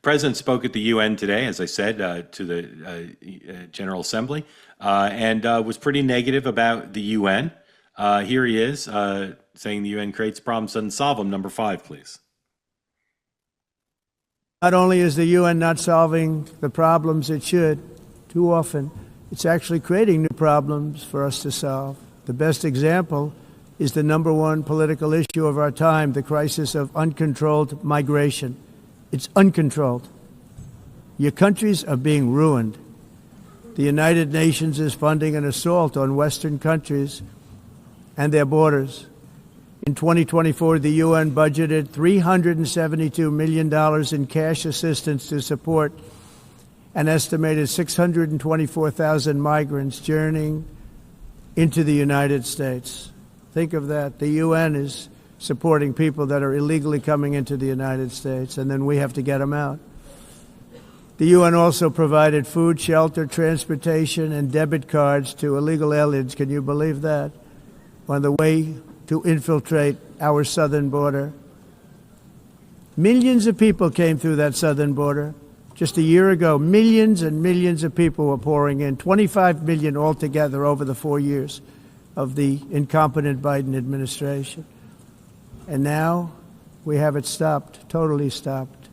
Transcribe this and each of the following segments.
President spoke at the UN today, as I said, to the General Assembly, and was pretty negative about the UN. Here he is saying the UN creates problems, doesn't solve them. Number 5, please. Not only is the UN not solving the problems it should, too often, it's actually creating new problems for us to solve. The best example is the number one political issue of our time, the crisis of uncontrolled migration. It's uncontrolled. Your countries are being ruined. The United Nations is funding an assault on Western countries and their borders. In 2024, the UN budgeted $372 million in cash assistance to support an estimated 624,000 migrants journeying into the United States. Think of that. The UN is supporting people that are illegally coming into the United States, and then we have to get them out. The UN also provided food, shelter, transportation, and debit cards to illegal aliens. Can you believe that? On the way to infiltrate our southern border. Millions of people came through that southern border. Just a year ago, millions and millions of people were pouring in, 25 million altogether over the 4 years of the incompetent Biden administration. And now we have it stopped, totally stopped.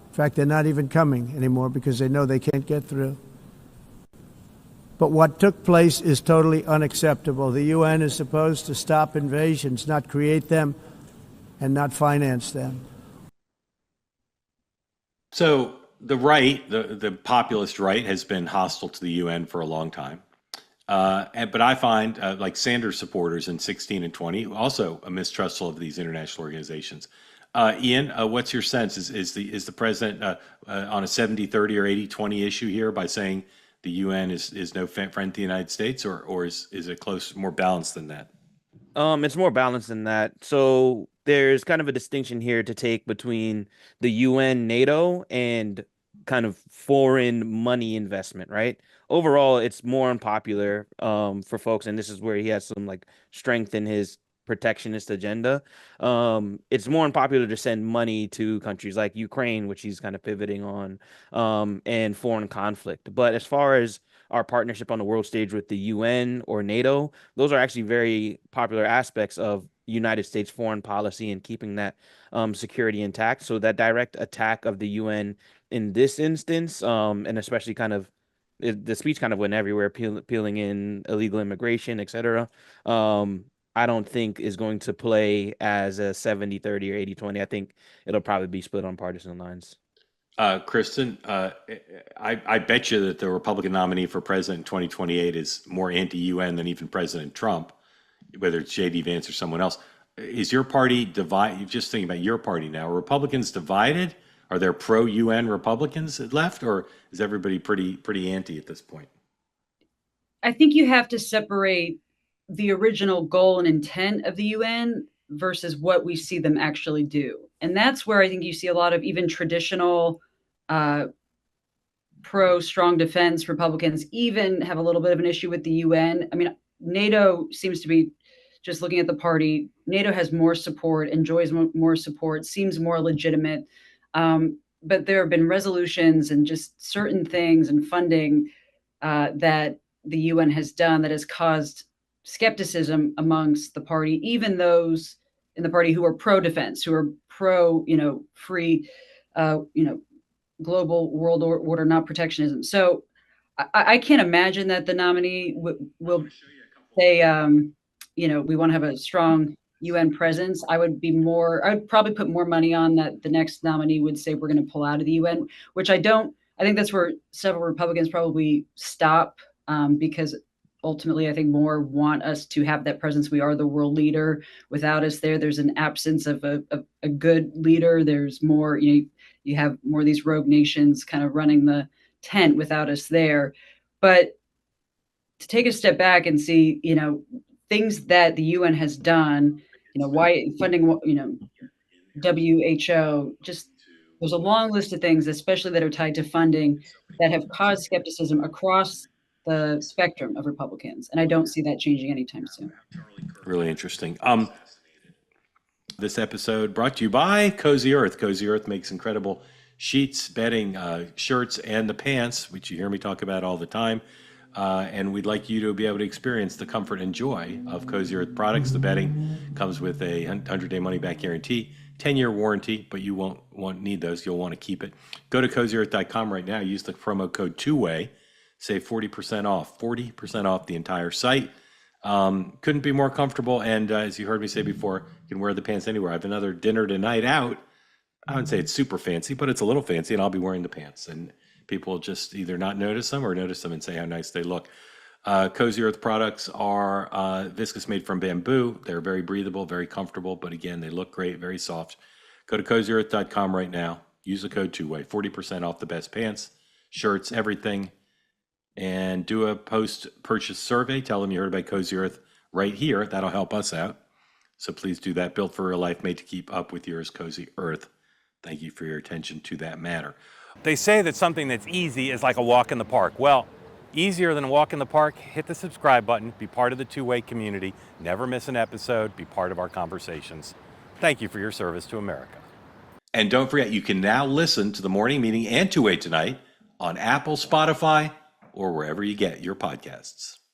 In fact, they're not even coming anymore because they know they can't get through. But what took place is totally unacceptable. The UN is supposed to stop invasions, not create them and not finance them. So the right, the populist right, has been hostile to the UN for a long time. But I find, like Sanders supporters in 16 and 20, also a mistrustful of these international organizations. Ian, what's your sense? Is the president on a 70-30 or 80-20 issue here by saying the UN is no friend to the United States, or is it close, more balanced than that? It's more balanced than that. So there's kind of a distinction here to take between the UN, NATO, and kind of foreign money investment, right? Overall, it's more unpopular for folks, and this is where he has some like strength in his protectionist agenda. It's more unpopular to send money to countries like Ukraine, which he's kind of pivoting on, and foreign conflict. But as far as our partnership on the world stage with the UN or NATO, those are actually very popular aspects of United States foreign policy and keeping that security intact. So that direct attack of the UN in this instance, and especially kind of the speech kind of went everywhere, peeling in illegal immigration, et cetera. I don't think is going to play as a 70-30 or 80-20. I think it'll probably be split on partisan lines. Kristin, I bet you that the Republican nominee for president in 2028 is more anti-UN than even President Trump, whether it's J.D. Vance or someone else. Is your party divided? You're just thinking about your party now. Are Republicans divided? Are there pro-UN Republicans left, or is everybody pretty anti at this point? I think you have to separate the original goal and intent of the UN versus what we see them actually do. And that's where I think you see a lot of even traditional pro-strong defense Republicans even have a little bit of an issue with the UN. I mean, NATO seems to be, just looking at the party, NATO has more support, enjoys more support, seems more legitimate. But there have been resolutions and just certain things and funding that the UN has done that has caused skepticism amongst the party, even those in the party who are pro-defense, who are pro, free, global world order, not protectionism. So I can't imagine that the nominee will say, we want to have a strong UN presence. I would probably put more money on that the next nominee would say we're going to pull out of the UN, which I don't. I think that's where several Republicans probably stop because ultimately I think more want us to have that presence. We are the world leader. Without us there, there's an absence of a good leader. There's more, you have more of these rogue nations kind of running the tent without us there. But to take a step back and see, things that the UN has done, why funding, WHO, just there's a long list of things, especially that are tied to funding, that have caused skepticism across the spectrum of Republicans. And I don't see that changing anytime soon. Really interesting. This episode brought to you by Cozy Earth. Cozy Earth makes incredible sheets, bedding, shirts, and the pants, which you hear me talk about all the time. And we'd like you to be able to experience the comfort and joy of Cozy Earth products. The bedding comes with a 100-day money-back guarantee, 10-year warranty, but you won't need those. You'll want to keep it. Go to CozyEarth.com right now. Use the promo code TWOWAY. Save 40% off. 40% off the entire site. Couldn't be more comfortable. And as you heard me say before, you can wear the pants anywhere. I have another dinner tonight out. I wouldn't say it's super fancy, but it's a little fancy, and I'll be wearing the pants. And people just either not notice them or notice them and say how nice they look. Cozy Earth products are viscose made from bamboo. They're very breathable, very comfortable, but again, they look great, very soft. Go to CozyEarth.com right now. Use the code TWOWAY, 40% off the best pants, shirts, everything. And do a post-purchase survey. Tell them you heard about Cozy Earth right here. That'll help us out. So please do that. Built for real life, made to keep up with yours, Cozy Earth. Thank you for your attention to that matter. They say that something that's easy is like a walk in the park. Well, easier than a walk in the park, hit the subscribe button, be part of the Two-Way community, never miss an episode, be part of our conversations. Thank you for your service to America. And don't forget, you can now listen to the morning meeting and Two-Way tonight on Apple, Spotify, or wherever you get your podcasts.